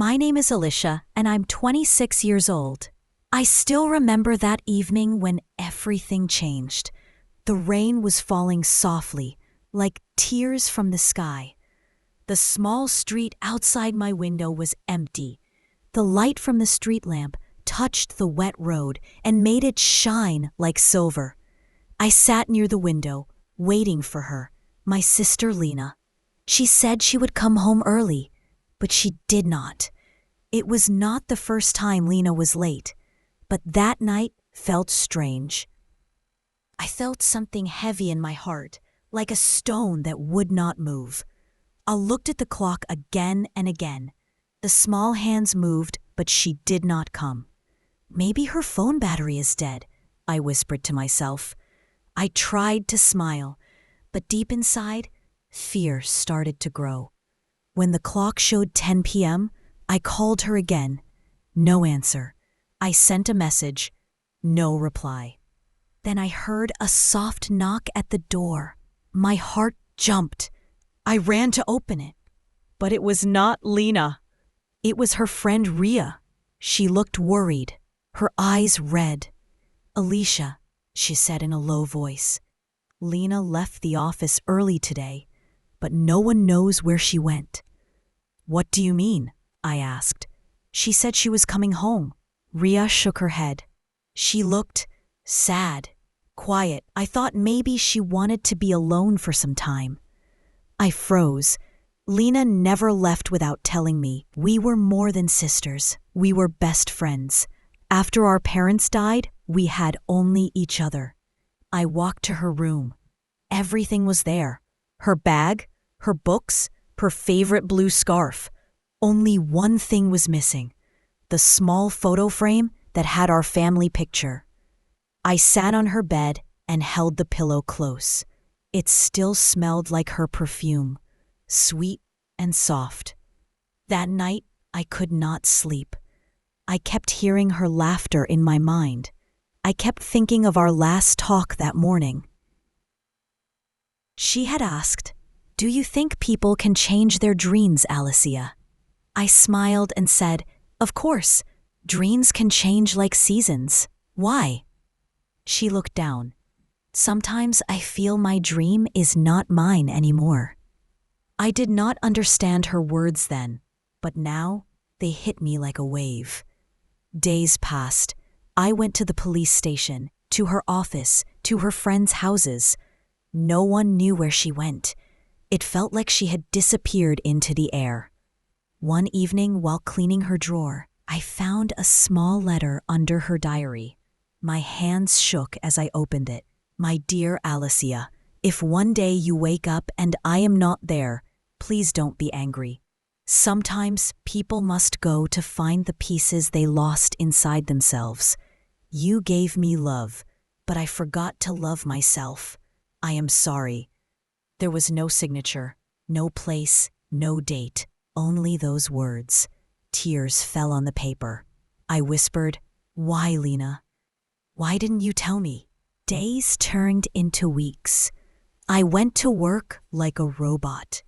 My name is Allicia, and I'm 26 years old. I still remember that evening when everything changed. The rain was falling softly, like tears from the sky. The small street outside my window was empty. The light from the street lamp touched the wet road and made it shine like silver. I sat near the window, waiting for her, my sister Lena. She said she would come home early, but she did not. It was not the first time Lena was late, but that night felt strange. I felt something heavy in my heart, like a stone that would not move. I looked at the clock again and again. The small hands moved, but she did not come. Maybe her phone battery is dead, I whispered to myself. I tried to smile, but deep inside, fear started to grow. When the clock showed 10 p.m., I called her again. No answer. I sent a message. No reply. Then I heard a soft knock at the door. My heart jumped. I ran to open it. But it was not Lena. It was her friend Ria. She looked worried, her eyes red. "Allicia," she said in a low voice. "Lena left the office early today, but no one knows where she went." "What do you mean?" I asked. "She said she was coming home." Ria shook her head. She looked sad, quiet. I thought maybe she wanted to be alone for some time. I froze. Lena never left without telling me. We were more than sisters. We were best friends. After our parents died, we had only each other. I walked to her room. Everything was there. Her bag, her books, her favorite blue scarf. Only one thing was missing: the small photo frame that had our family picture. I sat on her bed and held the pillow close. It still smelled like her perfume, sweet and soft. That night, I could not sleep. I kept hearing her laughter in my mind. I kept thinking of our last talk that morning. She had asked, "Do you think people can change their dreams, Allicia?" I smiled and said, "Of course. Dreams can change like seasons. Why?" She looked down. "Sometimes I feel my dream is not mine anymore." I did not understand her words then, but now they hit me like a wave. Days passed. I went to the police station, to her office, to her friends' houses. No one knew where she went. It felt like she had disappeared into the air. One evening, while cleaning her drawer, I found a small letter under her diary. My hands shook as I opened it. "My dear Allicia, if one day you wake up and I am not there, please don't be angry. Sometimes people must go to find the pieces they lost inside themselves. You gave me love, but I forgot to love myself. I am sorry." There was no signature, no place, no date, only those words. Tears fell on the paper. I whispered, "Why, Lena? Why didn't you tell me?" Days turned into weeks. I went to work like a robot.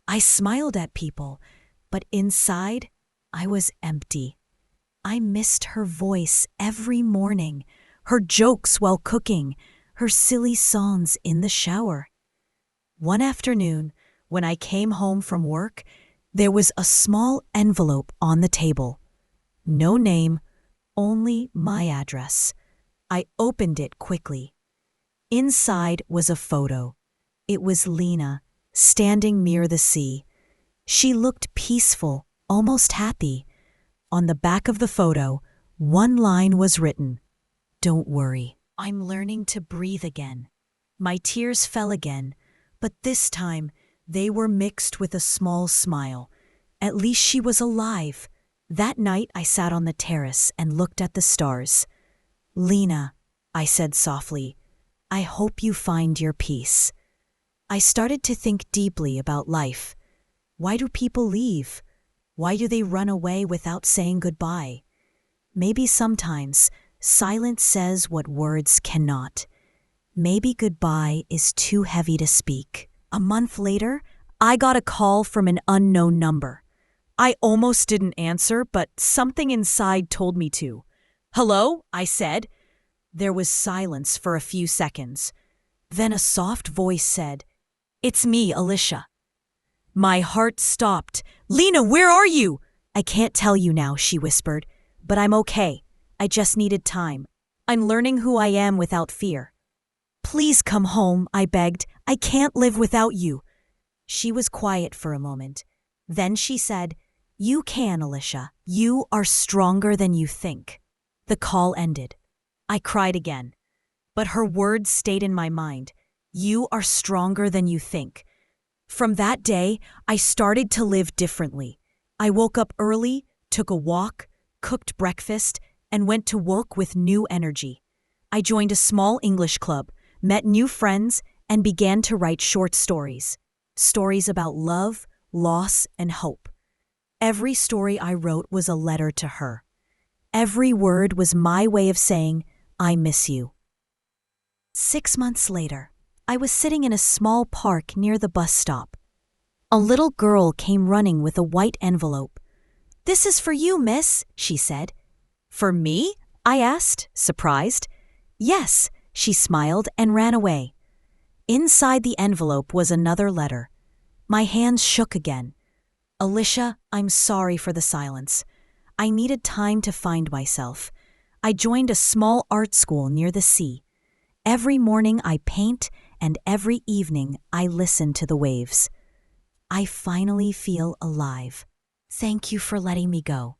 I smiled at people, but inside, I was empty. I missed her voice every morning, her jokes while cooking, her silly songs in the shower. One afternoon, when I came home from work, there was a small envelope on the table. No name, only my address. I opened it quickly. Inside was a photo. It was Lena, standing near the sea. She looked peaceful, almost happy. On the back of the photo, one line was written, "Don't worry, I'm learning to breathe again." My tears fell again, but this time they were mixed with a small smile. At least she was alive. That night I sat on the terrace and looked at the stars. "Lena," I said softly, "I hope you find your peace." I started to think deeply about life. Why do people leave? Why do they run away without saying goodbye? Maybe sometimes silence says what words cannot. Maybe goodbye is too heavy to speak. A month later, I got a call from an unknown number. I almost didn't answer, but something inside told me to. "Hello?" I said. There was silence for a few seconds. Then a soft voice said, "It's me, Allicia." My heart stopped. "Lena, where are you?" "I can't tell you now," she whispered, "but I'm okay. I just needed time. I'm learning who I am without fear." "Please come home," I begged. "I can't live without you." She was quiet for a moment. Then she said, "You can, Allicia. You are stronger than you think." The call ended. I cried again. But her words stayed in my mind. "You are stronger than you think." From that day, I started to live differently. I woke up early, took a walk, cooked breakfast, and went to work with new energy. I joined a small English club, met new friends, and began to write short stories. Stories about love, loss, and hope. Every story I wrote was a letter to her. Every word was my way of saying, "I miss you." 6 months later, I was sitting in a small park near the bus stop. A little girl came running with a white envelope. "This is for you, miss," she said. "For me?" I asked, surprised. "Yes," she smiled and ran away. Inside the envelope was another letter. My hands shook again. "Allicia, I'm sorry for the silence. I needed time to find myself. I joined a small art school near the sea. Every morning I paint, and every evening I listen to the waves. I finally feel alive. Thank you for letting me go.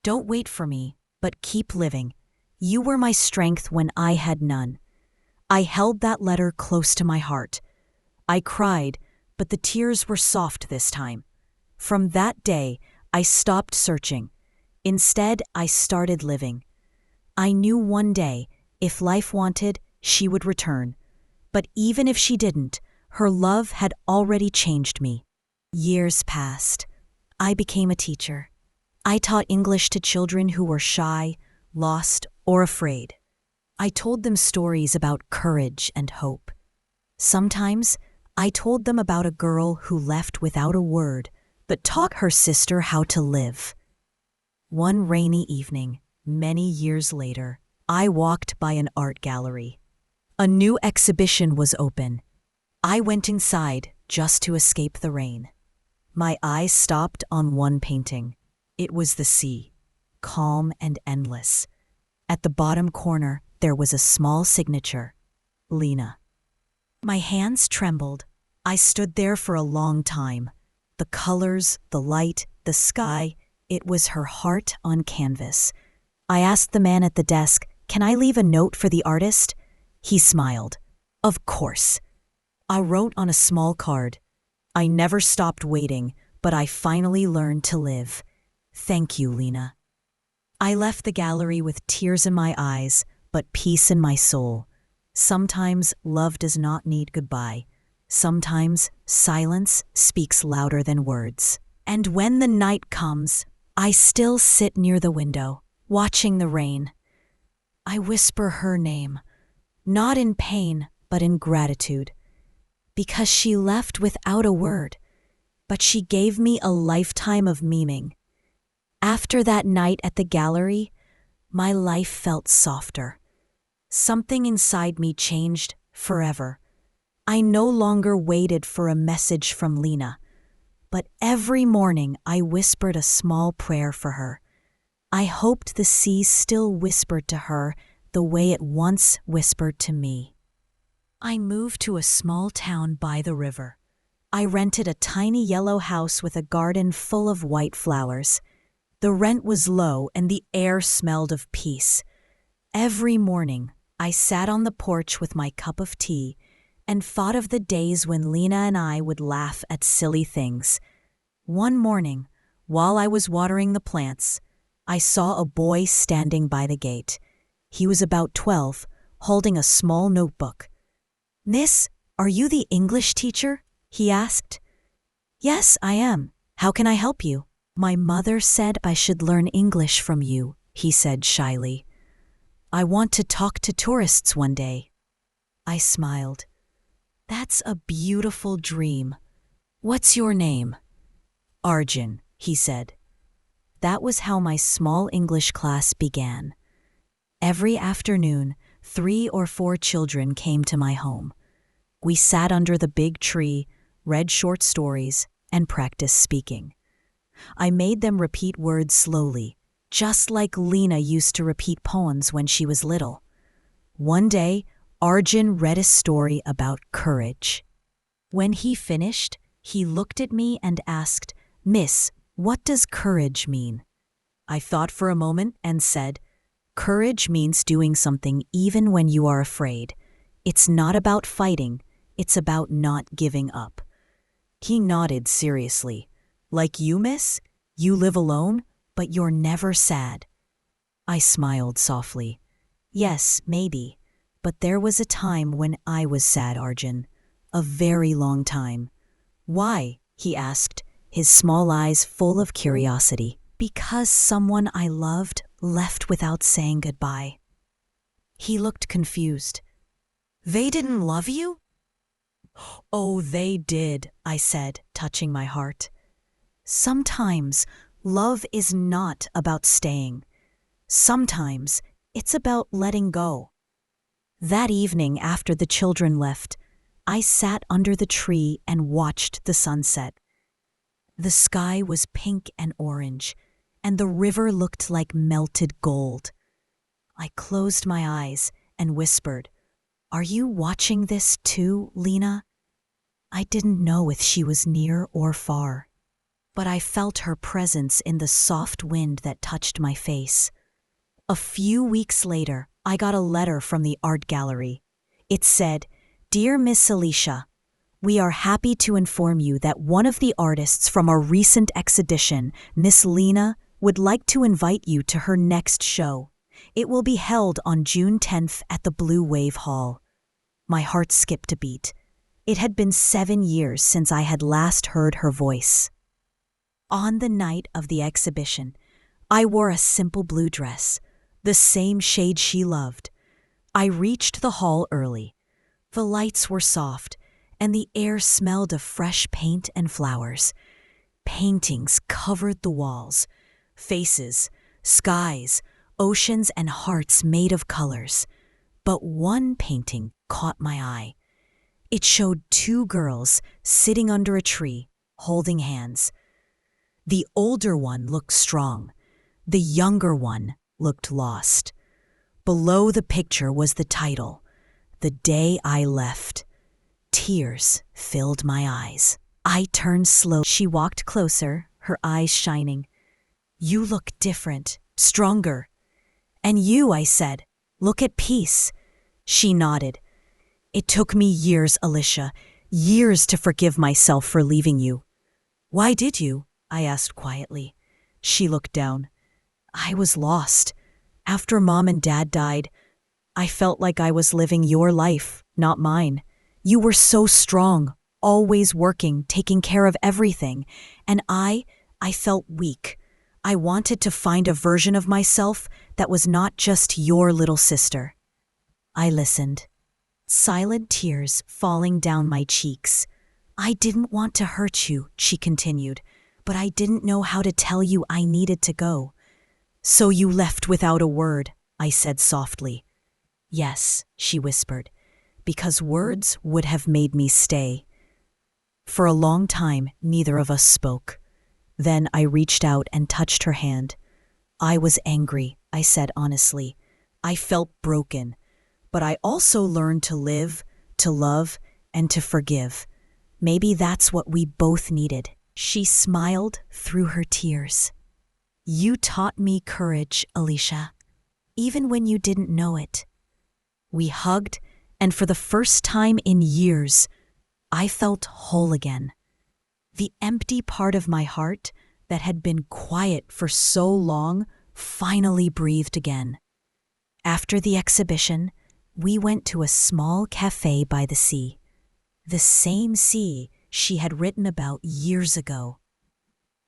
Don't wait for me, but keep living. You were my strength when I had none." I held that letter close to my heart. I cried, but the tears were soft this time. From that day, I stopped searching. Instead, I started living. I knew one day, if life wanted, she would return. But even if she didn't, her love had already changed me. Years passed. I became a teacher. I taught English to children who were shy, lost, or afraid. I told them stories about courage and hope. Sometimes, I told them about a girl who left without a word, but taught her sister how to live. One rainy evening, many years later, I walked by an art gallery. A new exhibition was open. I went inside just to escape the rain. My eyes stopped on one painting. It was the sea, calm and endless. At the bottom corner, there was a small signature, Lena. My hands trembled. I stood there for a long time. The colors, the light, the sky, it was her heart on canvas. I asked the man at the desk, "Can I leave a note for the artist?" He smiled. "Of course." I wrote on a small card, "I never stopped waiting, but I finally learned to live. Thank you, Lena." I left the gallery with tears in my eyes, but peace in my soul. Sometimes love does not need goodbye. Sometimes silence speaks louder than words. And when the night comes, I still sit near the window, watching the rain. I whisper her name, not in pain, but in gratitude. Because she left without a word, but she gave me a lifetime of meaning. After that night at the gallery, my life felt softer. Something inside me changed forever. I no longer waited for a message from Lena, but every morning I whispered a small prayer for her. I hoped the sea still whispered to her the way it once whispered to me. I moved to a small town by the river. I rented a tiny yellow house with a garden full of white flowers. The rent was low and the air smelled of peace. Every morning, I sat on the porch with my cup of tea and thought of the days when Lena and I would laugh at silly things. One morning, while I was watering the plants, I saw a boy standing by the gate. He was about 12, holding a small notebook. "Miss, are you the English teacher?" he asked. "Yes, I am. How can I help you?" "My mother said I should learn English from you," he said shyly. "I want to talk to tourists one day." I smiled. "That's a beautiful dream. What's your name?" "Arjun," he said. That was how my small English class began. Every afternoon, 3 or 4 children came to my home. We sat under the big tree, read short stories, and practiced speaking. I made them repeat words slowly, just like Lena used to repeat poems when she was little. One day, Arjun read a story about courage. When he finished, he looked at me and asked, "Miss, what does courage mean?" I thought for a moment and said, "Courage means doing something even when you are afraid. It's not about fighting, it's about not giving up." He nodded seriously. "Like you, miss? You live alone, but you're never sad." I smiled softly. "Yes, maybe. But there was a time when I was sad, Arjun. A very long time." "Why?" he asked, his small eyes full of curiosity. "Because someone I loved left without saying goodbye." He looked confused. "They didn't love you?" "Oh, they did," I said, touching my heart. Sometimes love is not about staying. Sometimes it's about letting go. That evening after the children left, I sat under the tree and watched the sunset. The sky was pink and orange, and the river looked like melted gold. I closed my eyes and whispered, "Are you watching this too, Lena?" I didn't know if she was near or far, but I felt her presence in the soft wind that touched my face. A few weeks later, I got a letter from the art gallery. It said, "Dear Miss Allicia, we are happy to inform you that one of the artists from our recent exhibition, Miss Lena, would like to invite you to her next show. It will be held on June 10th at the Blue Wave Hall." My heart skipped a beat. It had been 7 years since I had last heard her voice. On the night of the exhibition, I wore a simple blue dress, the same shade she loved. I reached the hall early. The lights were soft, and the air smelled of fresh paint and flowers. Paintings covered the walls. Faces, skies, oceans, and hearts made of colors. But one painting caught my eye. It showed 2 girls sitting under a tree, holding hands. The older one looked strong. The younger one looked lost. Below the picture was the title, "The Day I Left." Tears filled my eyes. I turned slow. She walked closer, her eyes shining. "You look different, stronger." "And you," I said, "look at peace." She nodded. "It took me years, Allicia, years to forgive myself for leaving you." "Why did you?" I asked quietly. She looked down. "I was lost. After Mom and Dad died, I felt like I was living your life, not mine. You were so strong, always working, taking care of everything. And I felt weak. I wanted to find a version of myself that was not just your little sister." I listened. Silent tears falling down my cheeks. "I didn't want to hurt you," she continued, "but I didn't know how to tell you I needed to go." "So you left without a word," I said softly. "Yes," she whispered, "because words would have made me stay." For a long time, neither of us spoke. Then I reached out and touched her hand. "I was angry," I said honestly. "I felt broken. But I also learned to live, to love, and to forgive. Maybe that's what we both needed." She smiled through her tears. "You taught me courage, Allicia, even when you didn't know it." We hugged, and for the first time in years, I felt whole again. The empty part of my heart that had been quiet for so long finally breathed again. After the exhibition, we went to a small cafe by the sea. The same sea she had written about years ago.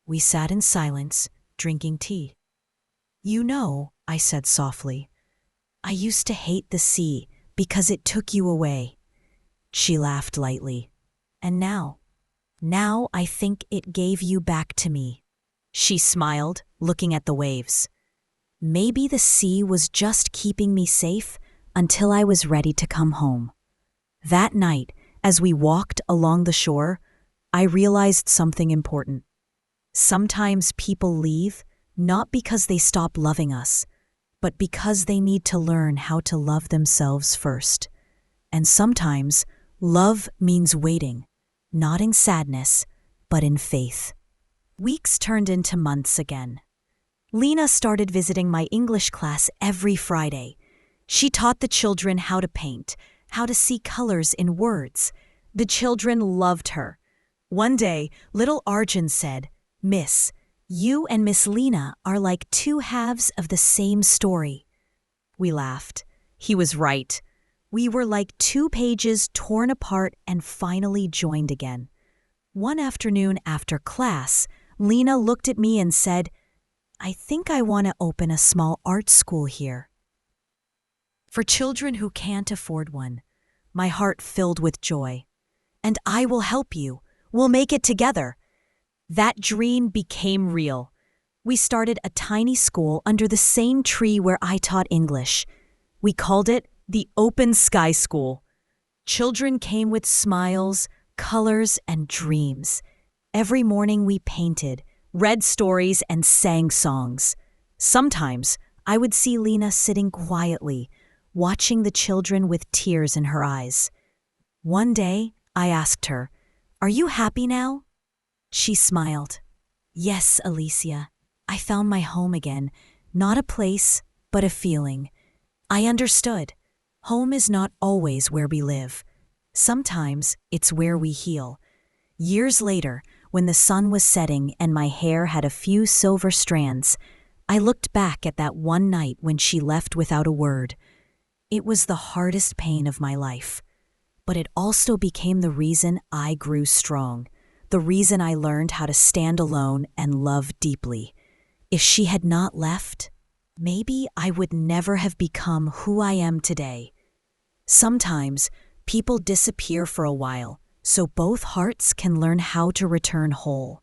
We sat in silence, drinking tea. "You know," I said softly, "I used to hate the sea because it took you away." She laughed lightly. "And now I think it gave you back to me." She smiled, looking at the waves. Maybe the sea was just keeping me safe until I was ready to come home. That night, as we walked along the shore, I realized something important. Sometimes people leave not because they stop loving us, but because they need to learn how to love themselves first. And sometimes love means waiting, not in sadness, but in faith. Weeks turned into months again. Lena started visiting my English class every Friday. She taught the children how to paint, how to see colors in words. The children loved her. One day, little Arjun said, "Miss, you and Miss Lena are like two halves of the same story." We laughed. He was right. We were like two pages torn apart and finally joined again. One afternoon after class, Lena looked at me and said, "I think I want to open a small art school here for children who can't afford one." My heart filled with joy. "And I will help you. We'll make it together." That dream became real. We started a tiny school under the same tree where I taught English. We called it the Open Sky School. Children came with smiles, colors, and dreams. Every morning we painted, read stories, and sang songs. Sometimes I would see Lena sitting quietly, watching the children with tears in her eyes. One day, I asked her, "Are you happy now?" She smiled. "Yes, Allicia. I found my home again, not a place, but a feeling." I understood. Home is not always where we live. Sometimes it's where we heal. Years later, when the sun was setting and my hair had a few silver strands, I looked back at that one night when she left without a word. It was the hardest pain of my life, but it also became the reason I grew strong, the reason I learned how to stand alone and love deeply. If she had not left, maybe I would never have become who I am today. Sometimes people disappear for a while, so both hearts can learn how to return whole.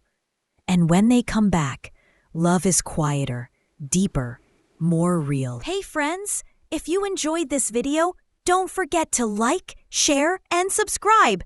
And when they come back, love is quieter, deeper, more real. Hey friends, if you enjoyed this video, don't forget to like, share, and subscribe